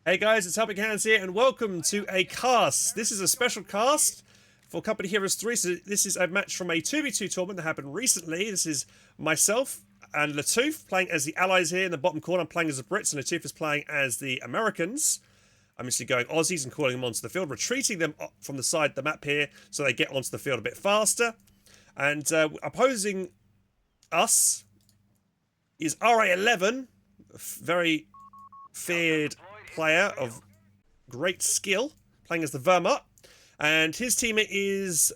Hey guys, it's HelpingHans here, and welcome to a cast. This is a special cast for Company Heroes 3. So this is a match from a 2v2 tournament that happened recently. This is myself and Latouff playing as the allies here in the bottom corner. I'm playing as the Brits, and Latouff is playing as the Americans. I'm actually going Aussies and calling them onto the field, retreating them from the side of the map here so they get onto the field a bit faster. And opposing us is Ra11, a very feared player of great skill, playing as the Vermont, and his teammate is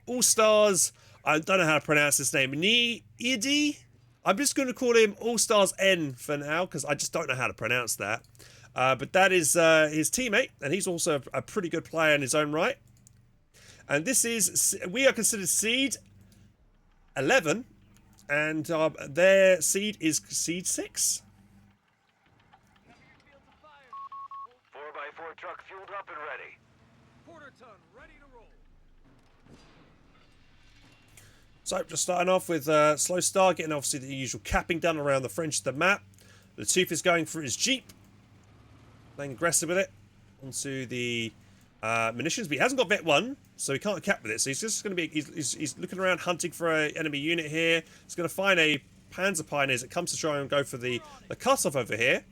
All Stars. I don't know how to pronounce his name. Niedi. I'm just going to call him All Stars N for now because I just don't know how to pronounce that. But that is his teammate, and he's also a pretty good player in his own right. And we are considered seed 11, and their seed is seed 6. 4x4 truck fueled up and ready. Quarter ton ready to roll. So just starting off with a slow start, getting obviously the usual capping done around the fringe of the map. Latouff is going for his Jeep, playing aggressive with it onto the munitions, but he hasn't got Vet 1, so he can't cap with it. So he's just going to be, he's looking around hunting for an enemy unit here. He's going to find a Panzer Pioneer as it comes to try and go for the cutoff over here.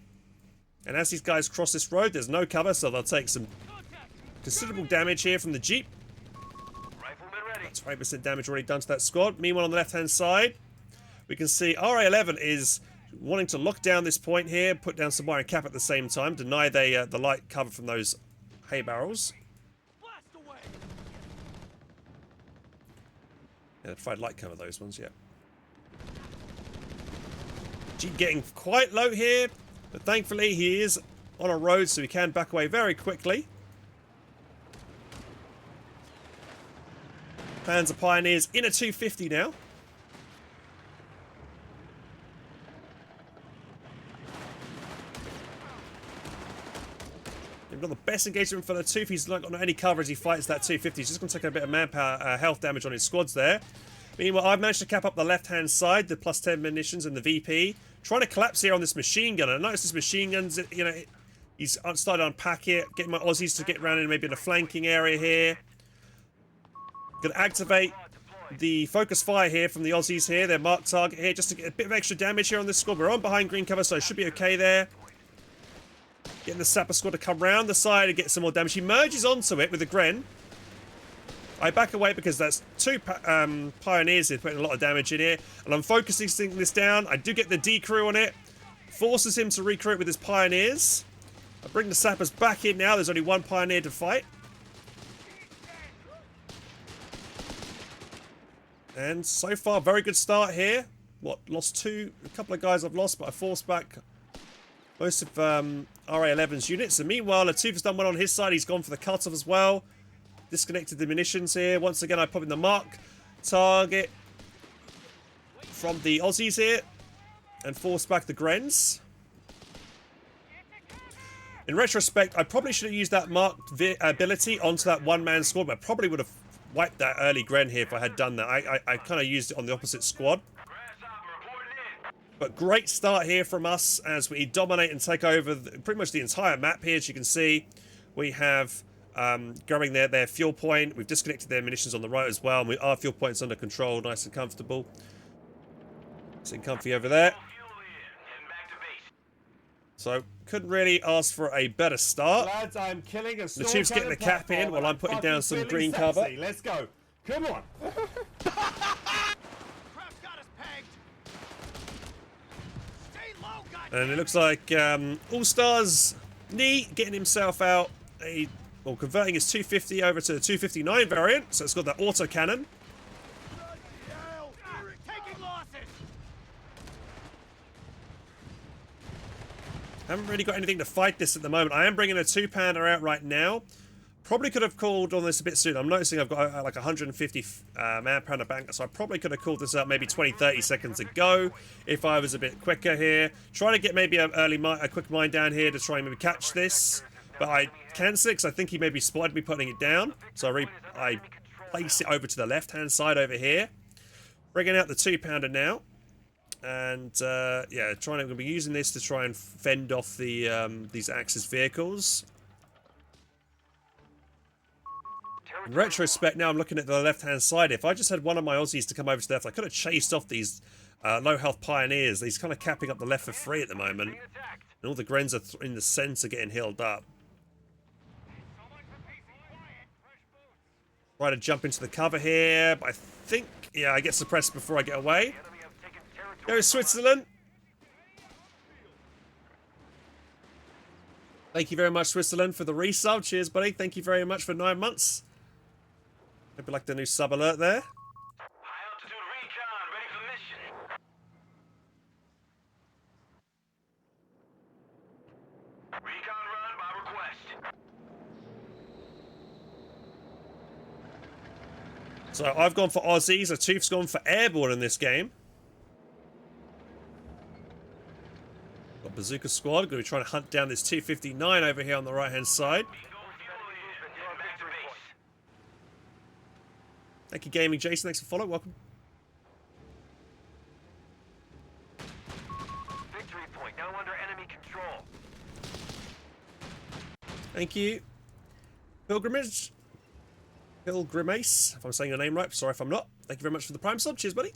And as these guys cross this road, there's no cover, so they'll take some considerable damage here from the Jeep. Rifleman ready. That's 5% damage already done to that squad. Meanwhile, on the left-hand side, we can see Ra11 is wanting to lock down this point here, put down some wire and cap at the same time, deny the light cover from those hay barrels. Blast away. Yeah, try light cover those ones, yeah. Jeep getting quite low here, but thankfully he is on a road, so he can back away very quickly. Panzer Pioneers in a 250 now. They've got the best engagement for Latouff. He's not got any cover as he fights that 250. He's just going to take a bit of manpower, health damage on his squads there. Meanwhile, I've managed to cap up the left-hand side, the plus 10 munitions and the VP. Trying to collapse here on this machine gun. I noticed this machine gun's, you know, he's started to unpack it, getting my Aussies to get around in maybe in a flanking area here. Gonna activate the focus fire here from the Aussies here, their marked target here, just to get a bit of extra damage here on this squad. We're on behind green cover, so it should be okay there. Getting the sapper squad to come round the side and get some more damage. He merges onto it with the Gren. I back away because that's two Pioneers here putting a lot of damage in here. And I'm focusing this down. I do get the D crew on it. Forces him to recruit with his Pioneers. I bring the sappers back in now. There's only one Pioneer to fight. And so far, very good start here. Lost a couple of guys I've lost, but I forced back most of Ra11's units. And meanwhile, Latouff has done well on his side. He's gone for the cutoff as well. Disconnected the munitions here. Once again, I pop in the mark target from the Aussies here and force back the Grens. In retrospect, I probably should have used that marked ability onto that one-man squad, but I probably would have wiped that early Gren here if I had done that. I kind of used it on the opposite squad. But great start here from us as we dominate and take over pretty much the entire map here. As you can see, we have grabbing their fuel point. We've disconnected their munitions on the right as well, and our fuel point's under control, nice and comfortable. Sitting comfy over there. So couldn't really ask for a better start. Lads, I'm killing a storm Latouff's getting the cap in while I'm putting down some green cover. Let's go. Come on. Crap's got us pegged. Stay low, goddammit. And it looks like All Stars Niedi getting himself out converting his 250 over to the 259 variant, so it's got that auto cannon. Taking losses. Haven't really got anything to fight this at the moment. I am bringing a 2-pounder out right now. Probably could have called on this a bit sooner. I'm noticing I've got like 150 man-pounder bank, so I probably could have called this out maybe 20-30 seconds ago if I was a bit quicker here. Trying to get maybe a quick mine down here to try and maybe catch this. But I cancel it because I think he maybe spotted me putting it down. So I place it over to the left-hand side over here. Bringing out the 2-pounder now. And yeah, I'm going to be using this to try and fend off the these Axis vehicles. In retrospect, now I'm looking at the left-hand side. If I just had one of my Aussies to come over to the left, I could have chased off these low-health pioneers. He's kind of capping up the left for free at the moment. And all the Grens are in the centre getting healed up. Try to jump into the cover here, but I think, yeah, I get suppressed before I get away. Go Switzerland. Thank you very much, Switzerland, for the resub. Cheers, buddy. Thank you very much for 9 months. Hope you like the new sub alert there. High altitude recon, ready for mission. Recon run by request. So I've gone for Aussies. Latouff's gone for airborne in this game. Got Bazooka Squad. Going to be trying to hunt down this 259 over here on the right-hand side. Thank you, Gaming Jason. Thanks for follow. Welcome. Victory point now under enemy control. Thank you. Pilgrimace, if I'm saying your name right. Sorry if I'm not. Thank you very much for the Prime sub. Cheers, buddy.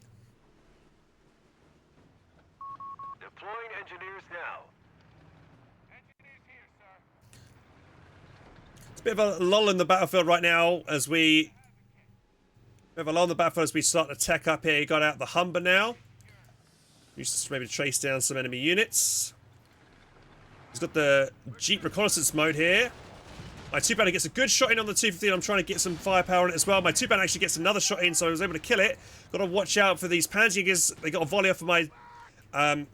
Deploying engineers now. It's a bit of a lull in the battlefield right now as we... Along the battlefield as we start to tech up here. You got out the Humber now. Use to maybe chase down some enemy units. He's got the Jeep reconnaissance mode here. My 2-pounder gets a good shot in on the 215. I'm trying to get some firepower on it as well. My 2-pounder actually gets another shot in, so I was able to kill it. Got to watch out for these Panzerjägers. They got a volley off of my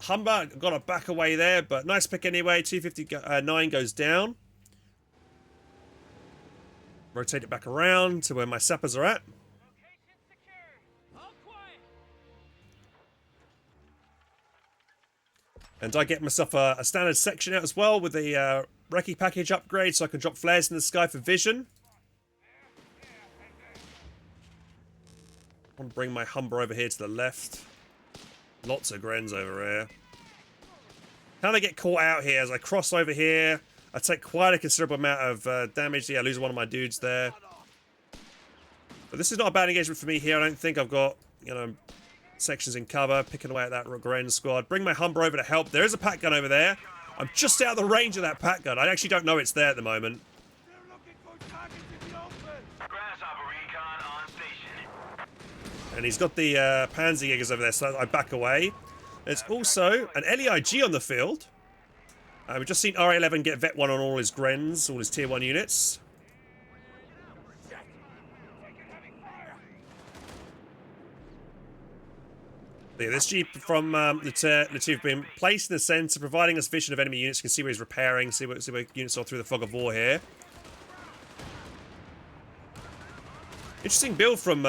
Humber. Got to back away there, but nice pick anyway. 259 goes down. Rotate it back around to where my sappers are at. And I get myself a standard section out as well with the recce package upgrade so I can drop flares in the sky for vision. I want to bring my Humber over here to the left. Lots of Grens over here. Kind of get caught out here as I cross over here. I take quite a considerable amount of damage. Yeah, I lose one of my dudes there. But this is not a bad engagement for me here. I don't think I've got, you know, sections in cover, picking away at that Gren squad. Bring my Humber over to help. There is a pack gun over there. I'm just out of the range of that pack gun. I actually don't know it's there at the moment. Grasshopper recon on station. And he's got the Panzerjägers over there, so I back away. There's also an LEIG on the field. We've just seen Ra11 get Vet 1 on all his Grens, all his Tier 1 units. Yeah, this Jeep from Latouff being placed in the centre, providing us vision of enemy units. You can see where he's repairing, see where units are through the fog of war here. Interesting build from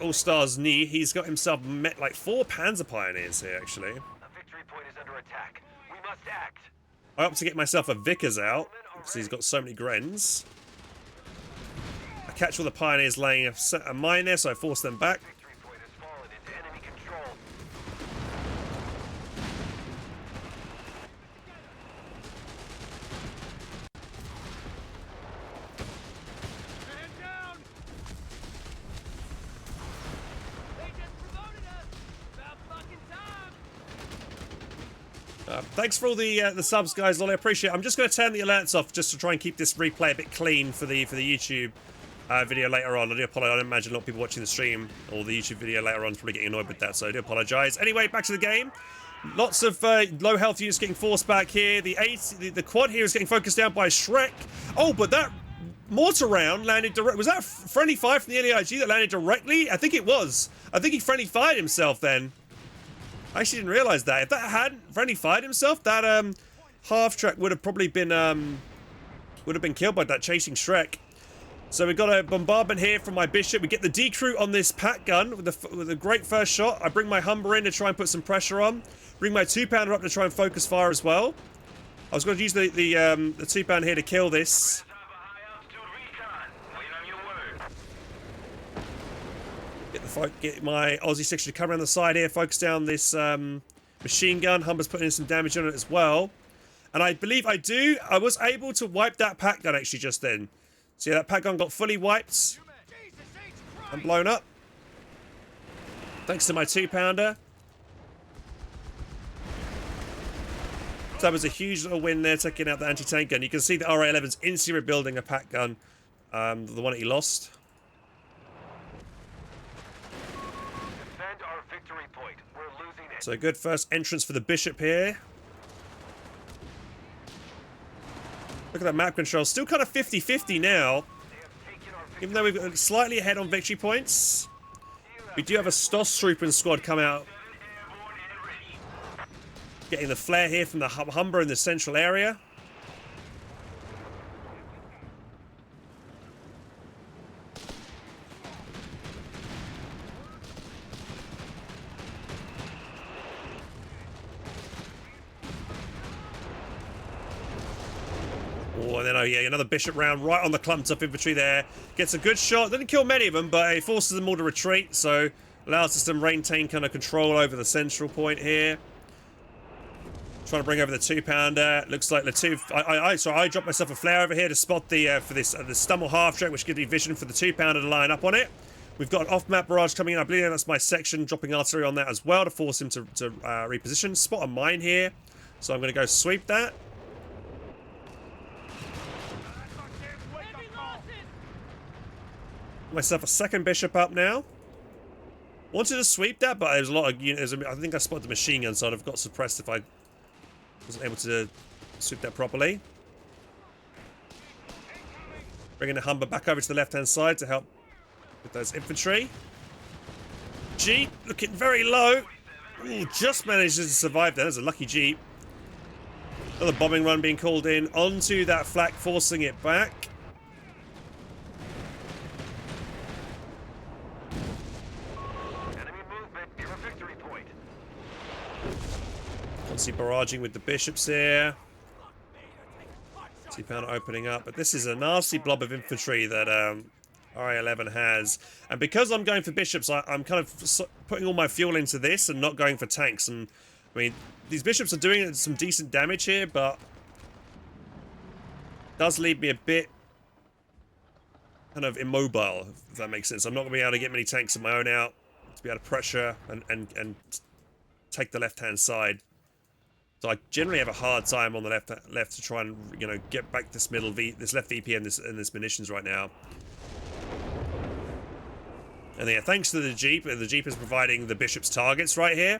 All Stars Niedi. He's got himself like 4 Panzer Pioneers here, actually. A victory point is under attack. We must act. I opt to get myself a Vickers out because he's got so many Grens. I catch all the Pioneers laying a mine there, so I force them back. Victory point has fallen into enemy control. Man down! They just promoted us! About fucking time! Thanks for all the subs, guys. Lolly, I appreciate it. I'm just going to turn the alerts off just to try and keep this replay a bit clean for the YouTube video later on. I do apologise. I don't imagine a lot of people watching the stream or the YouTube video later on is probably getting annoyed with that, so I do apologise. Anyway, back to the game. Lots of low health units getting forced back here. The quad here is getting focused down by Shrek. Oh, but that mortar round landed direct. Was that a friendly fire from the LEIG that landed directly? I think it was. I think he friendly fired himself then. I actually didn't realise that. If that hadn't friendly fired himself, that half track would have probably been killed by that chasing Shrek. So we've got a bombardment here from my Bishop. We get the decrew on this pack gun with a great first shot. I bring my Humber in to try and put some pressure on. Bring my 2-pounder up to try and focus fire as well. I was going to use the 2-pounder here to kill this. High altitude recon. Wait on your word. Get the If I get my Aussie section to come around the side here, focus down this machine gun. Humber's putting in some damage on it as well. And I believe I was able to wipe that pack gun actually just then. So yeah, that pack gun got fully wiped and blown up. Thanks to my 2-pounder. So that was a huge little win there, taking out the anti-tank gun. You can see the Ra11's instantly rebuilding a pack gun, the one that he lost. Defend our victory point. We're losing it. So good first entrance for the Bishop here. Look at that map control. Still kind of 50-50 now. Even though we've got slightly ahead on victory points. We do have a Stoss Trooping squad come out. Getting the flare here from the Humber in the central area. Oh, and then, oh yeah, another Bishop round right on the clumped up infantry there. Gets a good shot. Doesn't kill many of them, but it forces them all to retreat. So allows us to maintain kind of control over the central point here. Trying to bring over the 2-pounder. Looks like Latouff. I dropped myself a flare over here to spot the for this the Stummel half track, which gives me vision for the 2-pounder to line up on it. We've got an off-map barrage coming in. I believe that's my section, dropping artillery on that as well to force him to reposition. Spot a mine here, so I'm going to go sweep that. Myself a second Bishop up now. Wanted to sweep that, but there's a lot of units. I think I spotted the machine gun, so I'd have got suppressed if I wasn't able to sweep that properly. Bringing the Humber back over to the left-hand side to help with those infantry. Jeep looking very low. Ooh, just manages to survive there. There's a lucky Jeep. Another bombing run being called in onto that flak, forcing it back. See barraging with the Bishops here. 2-pounder opening up, but this is a nasty blob of infantry that Ra11 has. And because I'm going for Bishops, I'm kind of putting all my fuel into this and not going for tanks. And I mean, these Bishops are doing some decent damage here, but does leave me a bit kind of immobile, if that makes sense. I'm not going to be able to get many tanks of my own out to be able to pressure and take the left-hand side. So I generally have a hard time on the left to try and, you know, get back this this left VP and this munitions right now. And yeah, thanks to the Jeep is providing the Bishop's targets right here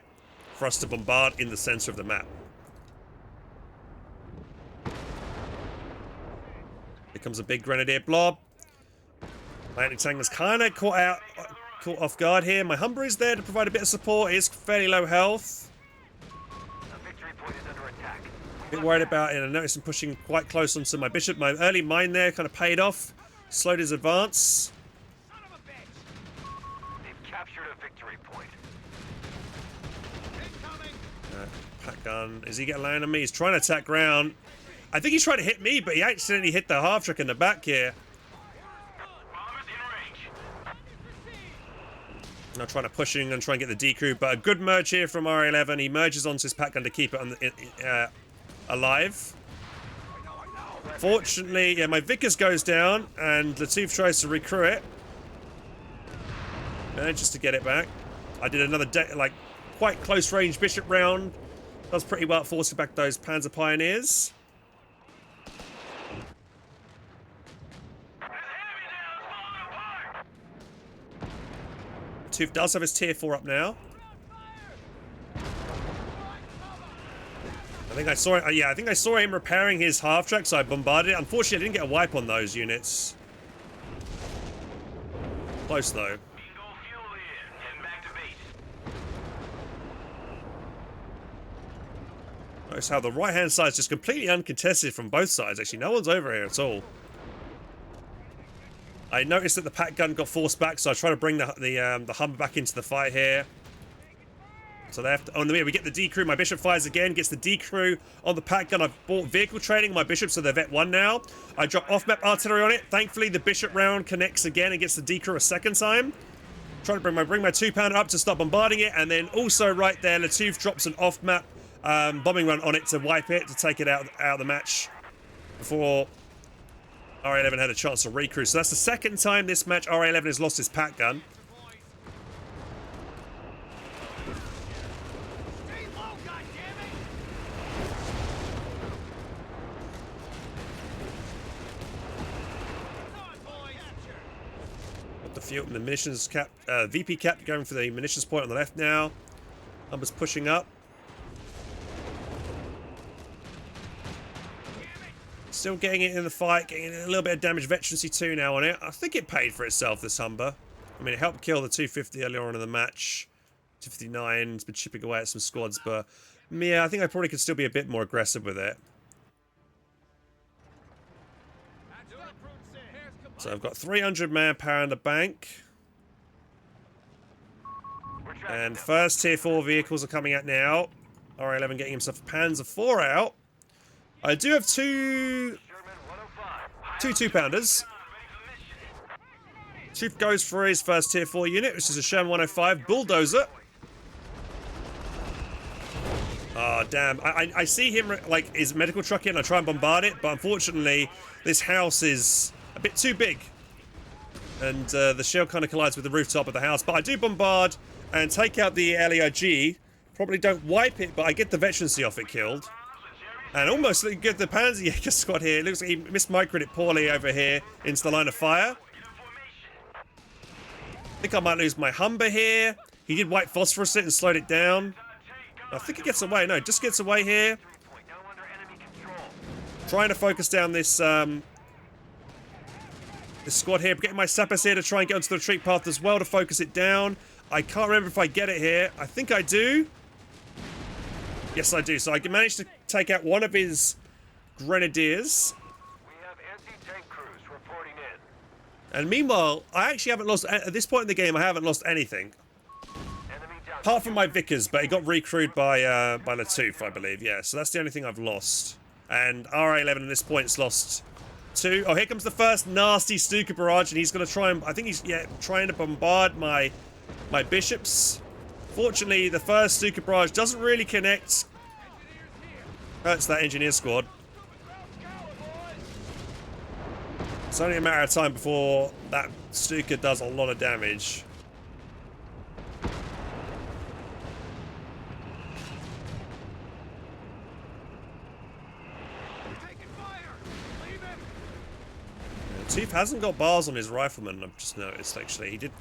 for us to bombard in the center of the map. Here comes a big grenadier blob. My anti-tank was kind of caught off guard here. My Humber is there to provide a bit of support. It is fairly low health. A bit worried about it. I noticed him pushing quite close onto my Bishop. My early mine there kind of paid off. Slowed his advance. They've captured a victory point. Pack gun. Is he getting line on me? He's trying to attack ground. I think he's trying to hit me, but he accidentally hit the half track in the back here. Bombers in range. Now trying to push in and try and get the D crew, but a good merge here from Ra11. He merges onto his pack gun to keep it on the, alive. Fortunately, yeah, my Vickers goes down and Latouff tries to recrew it. Manages to get it back. I did another quite close range Bishop round. Does pretty well at forcing back those Panzer Pioneers. Latouff does have his tier 4 up now. I think I saw him repairing his half track, so I bombarded it. Unfortunately, I didn't get a wipe on those units. Close though. Notice how the right-hand side is just completely uncontested from both sides. Actually, no one's over here at all. I noticed that the pack gun got forced back, so I try to bring the Humber back into the fight here. So they have to, on the way we get the D crew. My Bishop fires again, gets the D crew on the pack gun. I've bought vehicle training on my Bishop, so they're Vet 1 now. I drop off-map artillery on it. Thankfully, the Bishop round connects again and gets the D crew a second time. Trying to bring my 2-pounder up to start bombarding it, and then also right there, Latouff drops an off-map bombing run on it to wipe it, to take it out of the match before Ra11 had a chance to recruit. So that's the second time this match Ra11 has lost his pack gun. Stay low, goddammit! Got the fuel and the munitions cap, VP cap going for the munitions point on the left now. Humber's pushing up. Still getting it in the fight, getting a little bit of damage veterancy 2 now on it. I think it paid for itself, this Humber. I mean, it helped kill the 250 earlier on in the match. 259, it's been chipping away at some squads, but yeah, I think I probably could still be a bit more aggressive with it. So I've got 300 manpower in the bank. And first tier 4 vehicles are coming out now. Ra11 getting himself a Panzer IV out. I do have two 2-pounders. Chief goes for his first tier 4 unit, which is a Sherman 105 bulldozer. Oh, damn. I see him, like, his medical truck in. I try and bombard it, but unfortunately, this house is a bit too big. And the shell kind of collides with the rooftop of the house. But I do bombard and take out the LEIG. Probably don't wipe it, but I get the veterancy off it killed. And almost get the Panzerjäger squad here. It looks like he mismicroed it poorly over here into the line of fire. I think I might lose my Humber here. He did white phosphorus it and slowed it down. I think he gets away. No, just gets away here. Trying to focus down this this squad here. Getting my sappers here to try and get onto the retreat path as well to focus it down. I can't remember if I get it here. I think I do. Yes, I do. So I managed to take out one of his grenadiers. We have anti-tank crews reporting in. And meanwhile, I actually haven't lost... At this point in the game, I haven't lost anything. Enemy down. Apart from my Vickers, but he got recrewed by Latouff, I believe. Yeah, so that's the only thing I've lost. And Ra11 at this point has lost 2. Oh, here comes the first nasty Stuka barrage, and he's going to try and... I think he's, yeah, trying to bombard my bishops. Fortunately, the first Stuka barrage doesn't really connect. Hurts that engineer squad. It's only a matter of time before that Stuka does a lot of damage. Latouff hasn't got bars on his rifleman, I've just noticed, actually. He did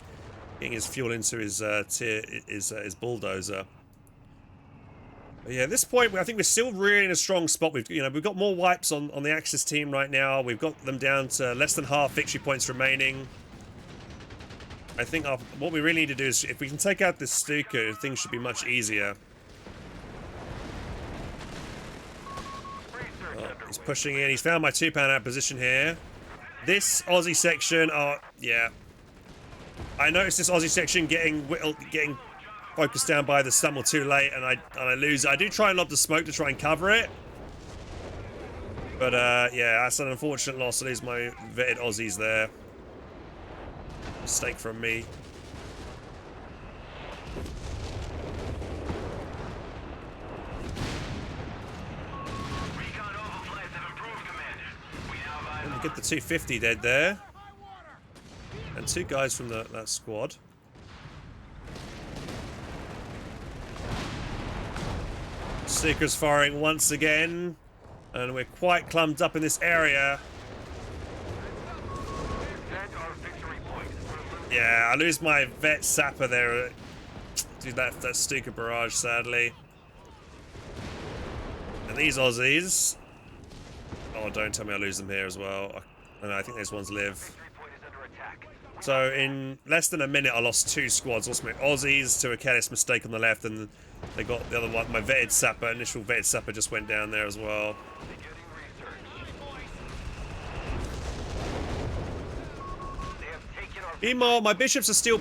getting his fuel into his his bulldozer. But yeah, at this point, I think we're still really in a strong spot. We've got more wipes on the Axis team right now. We've got them down to less than half victory points remaining. I think what we really need to do is, if we can take out this Stuka, things should be much easier. Oh, he's pushing in. He's found my 2-pounder out position here. This Aussie section, yeah. I noticed this Aussie section getting focused down by the stumble too late, and I lose it. I do try and lob the smoke to try and cover it. But yeah, that's an unfortunate loss. I lose my vetted Aussies there. Mistake from me. Recon overflights have improved, Commander. We now have And we get the 250 dead there. And 2 guys from that squad. Stuka's firing once again. And we're quite clumped up in this area. our victory point. Yeah, I lose my vet sapper there. Do that Stuka barrage, sadly. And these Aussies. Oh, don't tell me I lose them here as well. I think those ones live. Victory point is under attack. So in less than a minute, I lost 2 squads. Lost my Aussies to a careless mistake on the left, and they got the other one. My vetted sapper, initial vetted sapper, just went down there as well. Beginning research. They have taken our Meanwhile, my bishops are still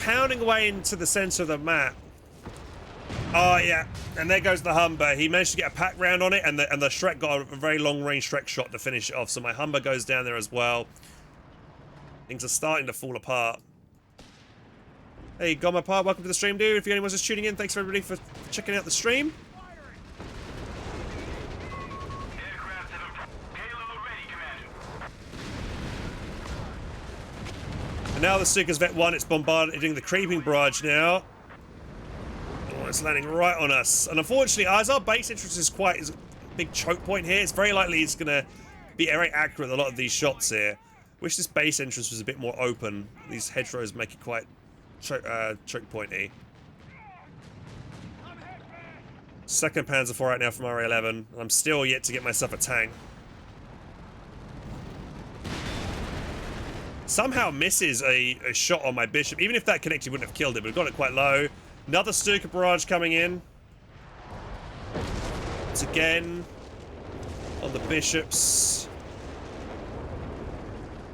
pounding away into the center of the map. Oh yeah, and there goes the Humber. He managed to get a pack round on it, and the Shrek got a very long range Shrek shot to finish it off. So my Humber goes down there as well. Things are starting to fall apart. Hey, Goma Part, welcome to the stream, dude. If anyone's just tuning in, thanks everybody for checking out the stream. Aircraft have approached. Payload ready, Commander. And now the Stuka's Vet 1, it's bombarding the creeping barrage now. Oh, it's landing right on us. And unfortunately, as our base entrance is quite a big choke point here, it's very likely it's going to be very accurate with a lot of these shots here. Wish this base entrance was a bit more open. These hedgerows make it quite choke pointy. Second Panzer IV right now from Ra11. I'm still yet to get myself a tank. Somehow misses a shot on my bishop. Even if that connected, wouldn't have killed it, but got it quite low. Another Stuka barrage coming in. Once again on the bishops.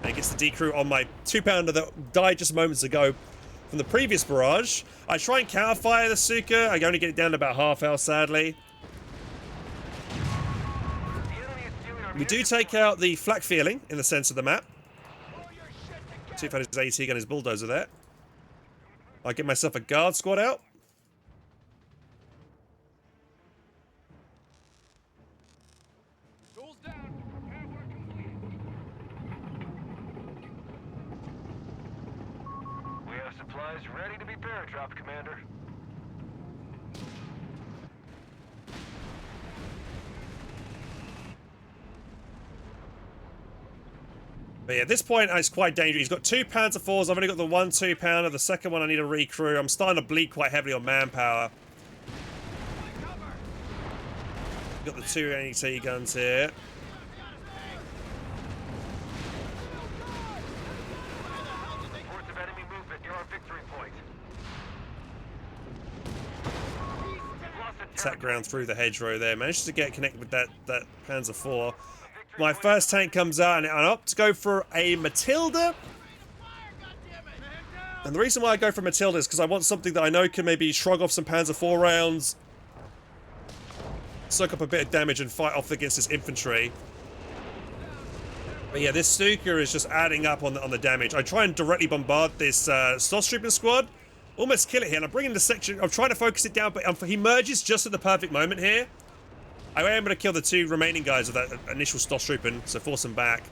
And it gets the decrew on my 2-pounder that died just moments ago from the previous barrage. I try and counterfire the Stuka. I only get it down to about half health, sadly. We do take out the flak feeling in the center of the map. See if I had his AT gun, his bulldozer there. I get myself a guard squad out. Tools down. Repair work complete. We have supplies ready to be paradropped, Commander. But yeah, at this point, it's quite dangerous. He's got 2 Panzer IVs. I've only got the 1 2-pounder. The second one I need a recrew. I'm starting to bleed quite heavily on manpower. Got the 2 AT guns here. Reports of enemy movement near our victory point. Lost a Attack ground through the hedgerow there. Managed to get connected with that Panzer IV. My first tank comes out and I opt to go for a Matilda. And the reason why I go for Matilda is because I want something that I know can maybe shrug off some Panzer IV rounds, soak up a bit of damage and fight off against this infantry. But yeah, this Stuka is just adding up on the damage. I try and directly bombard this Stormtrooper squad. Almost kill it here, and I'm bringing the section. I'm trying to focus it down, but he merges just at the perfect moment here. I am able to kill the 2 remaining guys with that initial Stormtrooper, so force them back.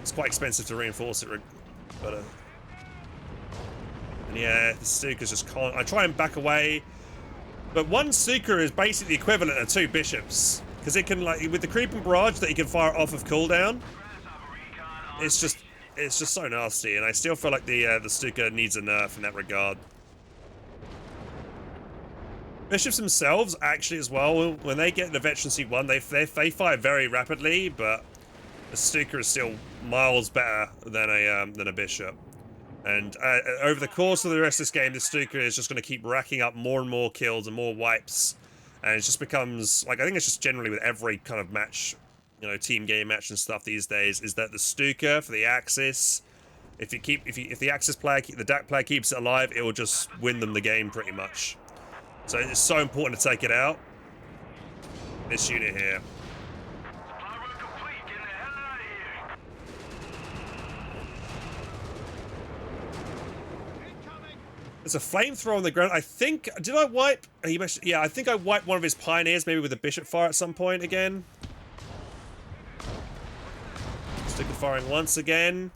It's quite expensive to reinforce it, but and yeah, the Stuka's just can't. I try and back away, but 1 Stuka is basically equivalent to 2 bishops, because it can, like, with the creeping barrage that he can fire off of cooldown. It's just so nasty, and I still feel like the Stuka needs a nerf in that regard. Bishops themselves, actually, as well, when they get the Veteran Seat 1, they fire very rapidly, but the Stuka is still miles better than a Bishop. And over the course of the rest of this game, the Stuka is just going to keep racking up more and more kills and more wipes, and it just becomes, like, I think it's just generally with every kind of match, you know, team game match and stuff these days, is that the Stuka for the Axis, if the Axis player, the DAK player keeps it alive, it will just win them the game pretty much. So it's so important to take it out. This unit here. supply run complete. Get the hell out of here. Incoming. There's a flamethrower on the ground. I think, did I wipe? Yeah, I think I wiped one of his pioneers, maybe with a bishop fire at some point again. Stuka firing once again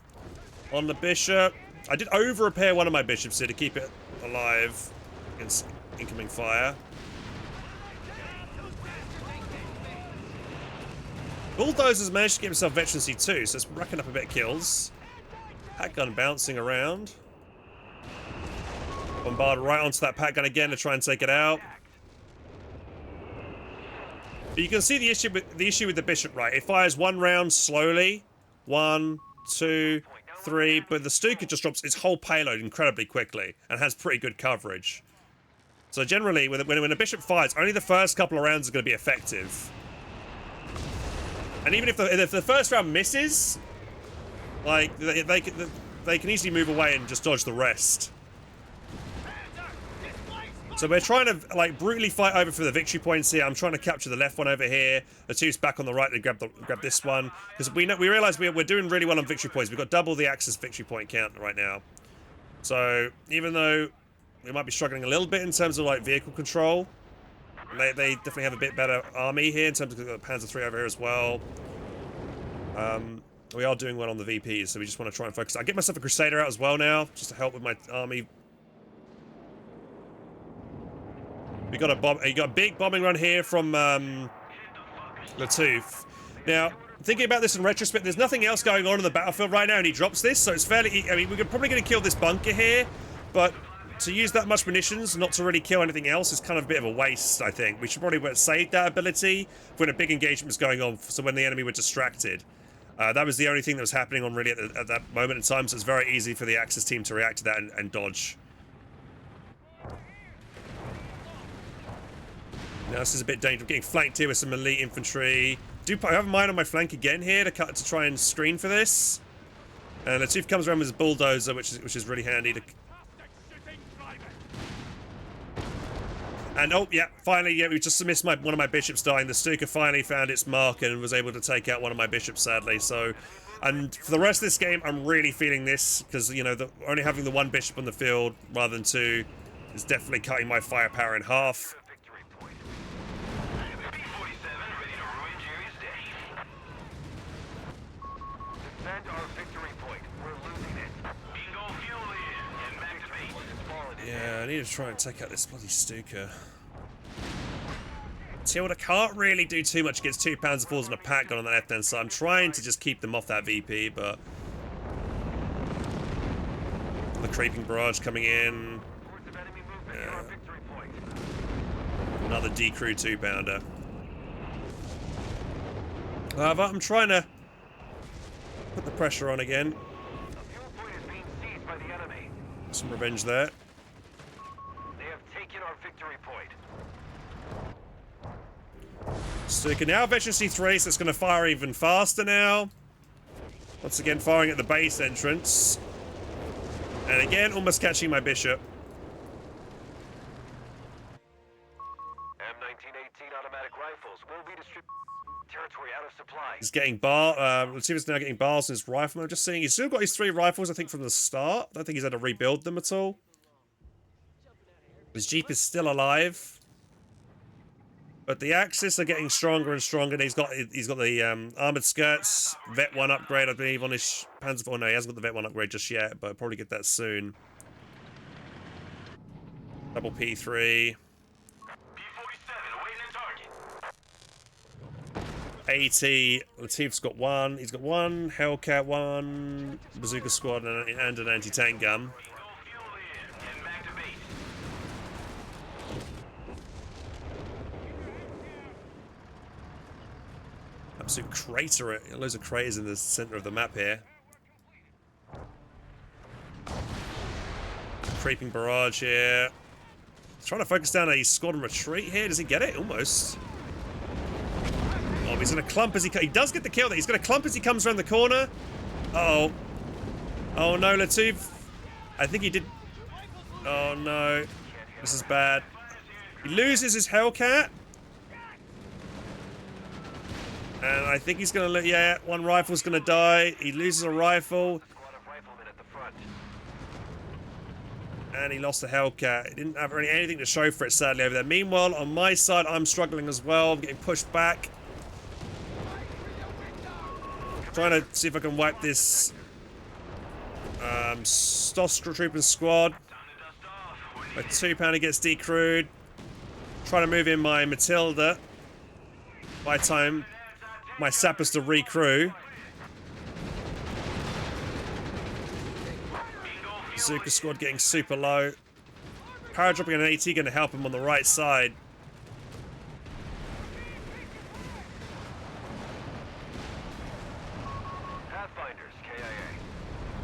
on the bishop. I did over repair one of my bishops here to keep it alive against incoming fire. Bulldozer's managed to get himself veterancy too, so it's racking up a bit of kills. Pat gun bouncing around. Bombard right onto that Pat gun again to try and take it out. But you can see the issue with the bishop, right? It fires 1 round slowly. 1, 2, 3, but the Stuka just drops its whole payload incredibly quickly and has pretty good coverage. So generally, when a bishop fires, only the first couple of rounds are going to be effective. And even if the first round misses, like, they can easily move away and just dodge the rest. So we're trying to, like, brutally fight over for the victory points here. I'm trying to capture the left one over here. Latouff's back on the right to grab this one, because we realize we're doing really well on victory points. We've got double the Axis victory point count right now. So even though we might be struggling a little bit in terms of like vehicle control, they definitely have a bit better army here in terms of the Panzer III over here as well. We are doing well on the VPs, so we just want to try and focus. I get myself a Crusader out as well now, just to help with my army. We got a bomb. You got a big bombing run here from Latouff. Now, thinking about this in retrospect, there's nothing else going on the battlefield right now, and he drops this, so it's fairly. I mean, we're probably going to kill this bunker here, but to use that much munitions, not to really kill anything else, is kind of a bit of a waste. I think we should probably save that ability when a big engagement was going on, so when the enemy were distracted. That was the only thing that was happening on really at that moment in time, so it's very easy for the Axis team to react to that and dodge. Now this is a bit dangerous. Getting flanked here with some elite infantry. I have mine on my flank again here to try and screen for this. And Latouff comes around with his bulldozer, which is really handy to. And oh yeah, finally, yeah, we just missed one of my bishops dying. The Stuka finally found its mark and was able to take out one of my bishops, sadly. So, and for the rest of this game, I'm really feeling this because you know only having the one bishop on the field rather than two is definitely cutting my firepower in half. Yeah, I need to try and take out this bloody Stuka. Tilda can't really do too much against 2 Panzer IVs and a pack gun on the left-hand side. I'm trying to just keep them off that VP, but... The creeping barrage coming in. Yeah. Another D-Crew 2-pounder. But I'm trying to put the pressure on again. Some revenge there. Stuka now efficiency 3, so it's going to fire even faster now. Once again, firing at the base entrance. And again, almost catching my bishop. M1918 automatic rifles will be distributed. Territory out of supply. He's getting Latouff's now getting bars in his rifle. I'm just seeing he's still got his 3 rifles, I think, from the start. I don't think he's had to rebuild them at all. His Jeep is still alive. But the Axis are getting stronger and stronger. And he's got the armored skirts, Vet 1 upgrade, I believe, on his Panzer. Oh no, he hasn't got the Vet 1 upgrade just yet, but I'll probably get that soon. Double P3. P-47 awaiting a target. 80. Latouff's got 1. He's got 1 Hellcat, 1 bazooka squad, and an anti-tank gun. Absolute crater, loads of craters in the center of the map here. Creeping barrage here. Trying to focus down a squadron retreat here. Does he get it? Almost. Oh, he's going to clump as he does get the kill there. He's going to clump as he comes around the corner. Uh-oh. Oh no, Latouff. I think he did. Oh no. This is bad. He loses his Hellcat. And I think he's going to, yeah, 1 rifle's going to die. He loses a rifle. And he lost the Hellcat. He didn't have really anything to show for it, sadly, over there. Meanwhile, on my side, I'm struggling as well. I'm getting pushed back. Trying to see if I can wipe this Stormtrooper squad. My 2-pounder gets decrewed. Trying to move in my Matilda. By time my sappers to recrew. Bazooka squad getting super low. Paradropping an AT going to help him on the right side.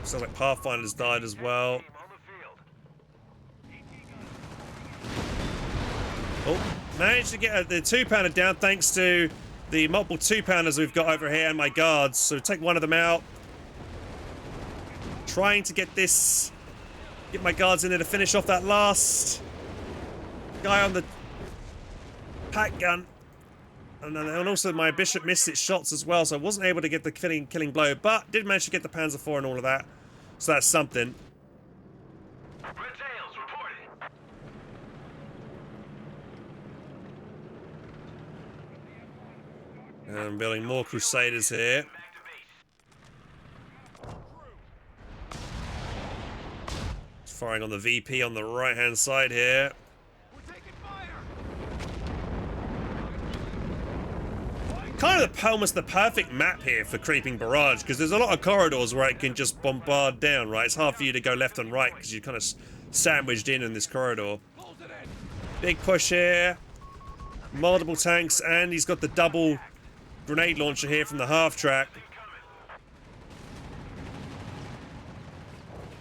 Sounds like Pathfinder's died as well. Oh, managed to get the 2-pounder down thanks to the multiple 2-pounders we've got over here and my guards. So take one of them out. Trying to get my guards in there to finish off that last guy on the pack gun. And also my bishop missed its shots as well, so I wasn't able to get the killing blow, but did manage to get the Panzer IV and all of that. So that's something. And I'm building more Crusaders here. Firing on the VP on the right-hand side here. We're taking fire. Kind of almost the perfect map here for creeping barrage, because there's a lot of corridors where it can just bombard down, right? It's hard for you to go left and right because you're kind of sandwiched in this corridor. Close it in. Big push here. Multiple tanks, and he's got the double grenade launcher here from the half track.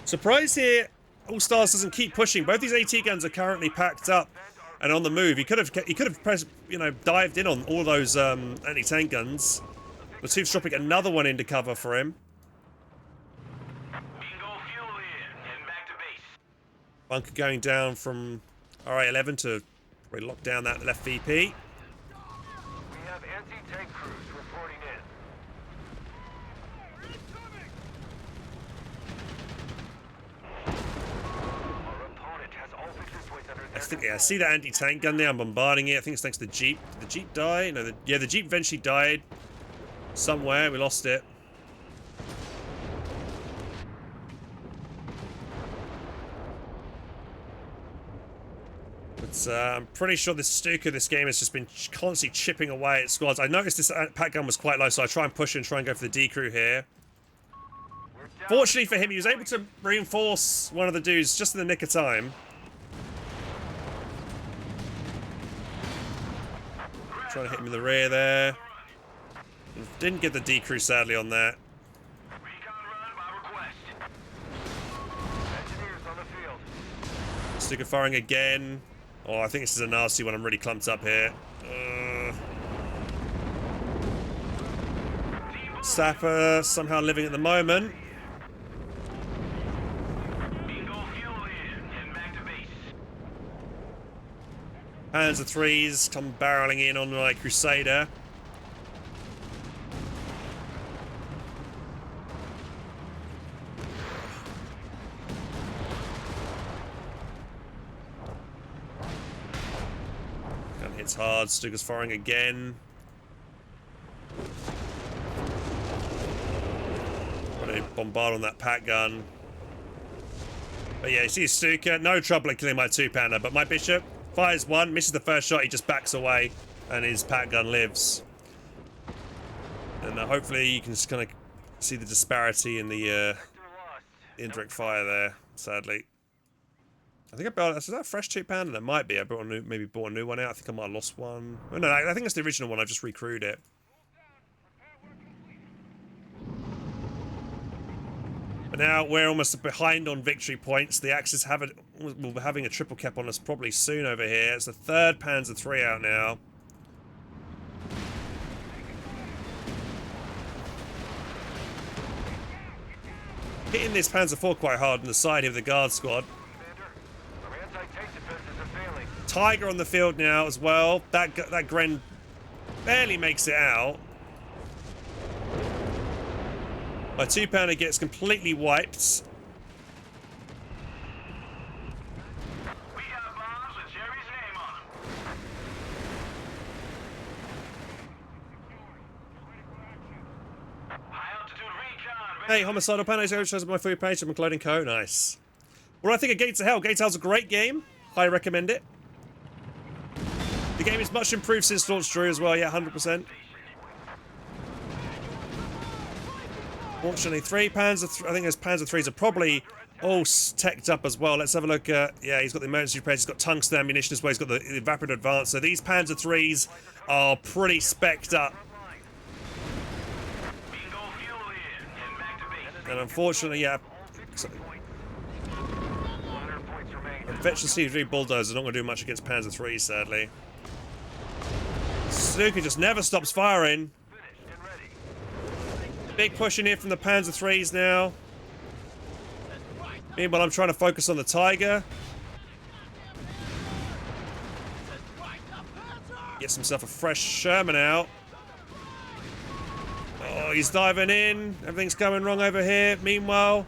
Surprise here. All Stars doesn't keep pushing. Both these AT guns are currently packed up and on the move. He could have pressed, dived in on all those anti-tank guns. Latouff's dropping another one into cover for him. Bunker going down from Ra11 to probably lock down that left VP. We have anti-tank crews reporting in. Our opponent has all victory points under their I see that anti-tank gun there. I'm bombarding it. I think it's thanks to the Jeep. Did the Jeep die? No, the Jeep eventually died somewhere. We lost it. But I'm pretty sure this Stuka, this game, has just been constantly chipping away at squads. I noticed this pack gun was quite low, so I try and push and try and go for the D crew here. Fortunately for him, he was able to reinforce one of the dudes just in the nick of time. Trying to hit him in the rear there. Didn't get the D crew sadly on that. engineers on the field. Stuka firing again. Oh, I think this is a nasty one. I'm really clumped up here. Sapper somehow living at the moment. Panzer threes come barreling in on my Crusader. Gun hits hard. Stuka's firing again. Gonna bombard on that pack gun. But yeah, you see Stuka, no trouble at killing my two-pounder, but my Bishop fires one, misses the first shot, he just backs away, and his pack gun lives. And hopefully you can just kind of see the disparity in the indirect fire there, sadly. I think I bought, is that a fresh two-pounder? That might be. I bought a new, maybe bought a new one out. I think I might have lost one. Oh, no, I think it's the original one. I just recrewed it. But now we're almost behind on victory points. The Axis will be having a triple cap on us probably soon over here. It's the third Panzer III out now. Hitting this Panzer IV quite hard on the side of the guard squad. Our anti-tank defenses are failing. Tiger on the field now as well. That Gren barely makes it out. My two-pounder gets completely wiped. We got bombs with Jerry's name on them. High altitude recon. Hey, homicidal panels, shows my food page of McLeod & Co. Nice. What do I think of Gates of Hell? Gates of Hell's a great game. Highly recommend it. The game is much improved since launch, Drew, as well. Yeah, 100%. Fortunately, three Panzer. I think those Panzer threes are probably all teched up as well. Let's have a look at. Yeah, he's got the emergency repairs. He's got tungsten ammunition as well. He's got the evaporative advance. So these Panzer threes are pretty specced up. And unfortunately, yeah. Veteran CV bulldozers are not going to do much against Panzer threes, sadly. Stuka just never stops firing. Big push in here from the Panzer threes now. Meanwhile, I'm trying to focus on the Tiger. Gets himself a fresh Sherman out. Oh, he's diving in. Everything's going wrong over here. Meanwhile,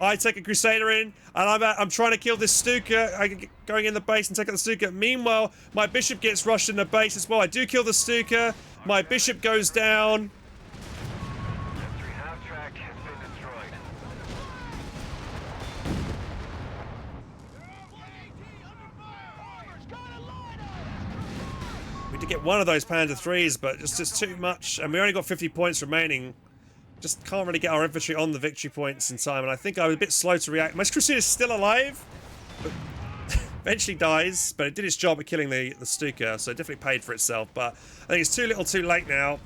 I take a Crusader in, and I'm trying to kill this Stuka. Going in the base and take out the Stuka. Meanwhile, my Bishop gets rushed in the base as well. I do kill the Stuka. My bishop goes down. History half-track has been destroyed. We did get one of those Panzer IIIs, but it's just too much. And we only got 50 points remaining. Just can't really get our infantry on the victory points in time. And I think I was a bit slow to react. My Crusader is still alive. But eventually dies. But it did its job at killing the Stuka. So it definitely paid for itself. But I think it's too little too late now.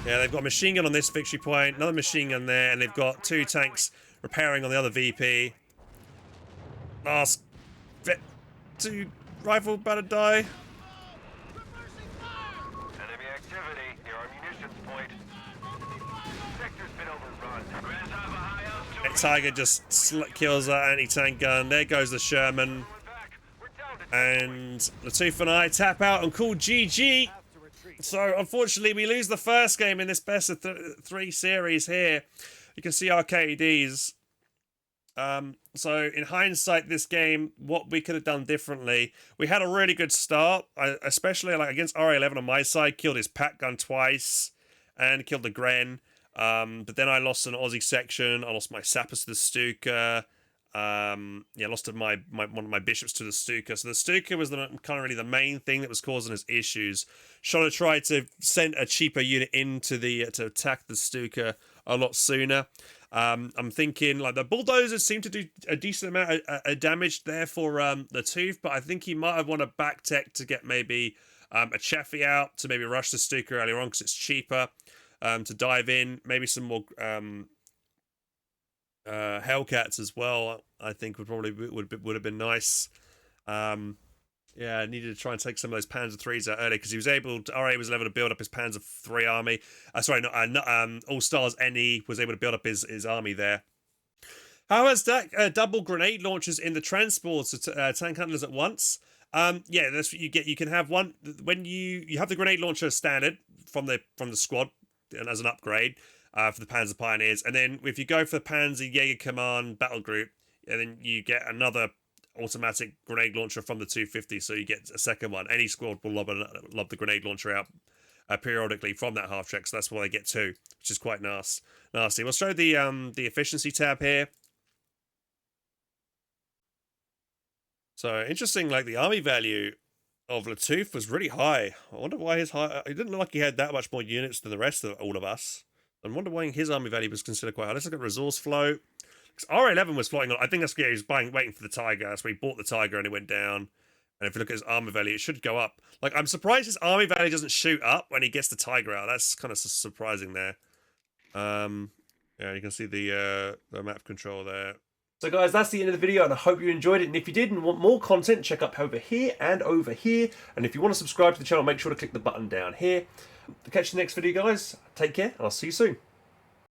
Yeah, they've got a machine gun on this victory point, another machine gun there, and they've got 2 tanks repairing on the other VP. Last vet, 2 rifle about to die. Enemy activity near our munitions point. Sector's been overrun. Grants have a high altitude. That Tiger just kills that anti-tank gun. There goes the Sherman. We're back. We're down to And Latouff and I tap out and call GG. So, unfortunately, we lose the first game in this best of 3 series here. You can see our KDs. So, in hindsight, this game, what we could have done differently. We had a really good start, especially like against Ra11 on my side. Killed his pack gun twice and killed the Gren. But then I lost an Aussie section. I lost my sappers to the Stuka. Yeah, lost one of my bishops to the Stuka. So the Stuka was kind of really the main thing that was causing us issues. Should have tried to send a cheaper unit into to attack the Stuka a lot sooner. I'm thinking like the bulldozers seem to do a decent amount of damage there for Latouff, but I think he might have wanted back tech to get maybe a Chaffee out to maybe rush the Stuka earlier on because it's cheaper to dive in. Maybe some more Hellcats as well. I think would have been nice. Yeah, I needed to try and take some of those Panzer IIIs out early because he was able to, RA was able to build up his Panzer III army. All Stars NE was able to build up his army there. How has DAK double grenade launchers in the transports to tank handlers at once? Yeah, that's what you get. You can have one when you have the grenade launcher standard from the squad and as an upgrade for the Panzer Pioneers, and then if you go for the Panzer Jaeger Command battle group, and then you get another automatic grenade launcher from the 250, so you get a second one. Any squad will lob the grenade launcher out periodically from that half track, so that's why they get 2, which is quite nasty. We'll show the efficiency tab here. So interesting, like the army value of Latouff was really high. I wonder why his high. It didn't look like he had that much more units than the rest of all of us. I wonder why his army value was considered quite high. Let's look at resource flow. Ra11 was floating on. I think that's he was waiting for the Tiger. So he bought the Tiger and it went down. And if you look at his armor value, it should go up. Like, I'm surprised his army value doesn't shoot up when he gets the Tiger out. That's kind of surprising there. Yeah, you can see the map control there. So guys, that's the end of the video, and I hope you enjoyed it. And if you did and want more content, check up over here and over here. And if you want to subscribe to the channel, make sure to click the button down here. To catch the next video, guys, take care, and I'll see you soon.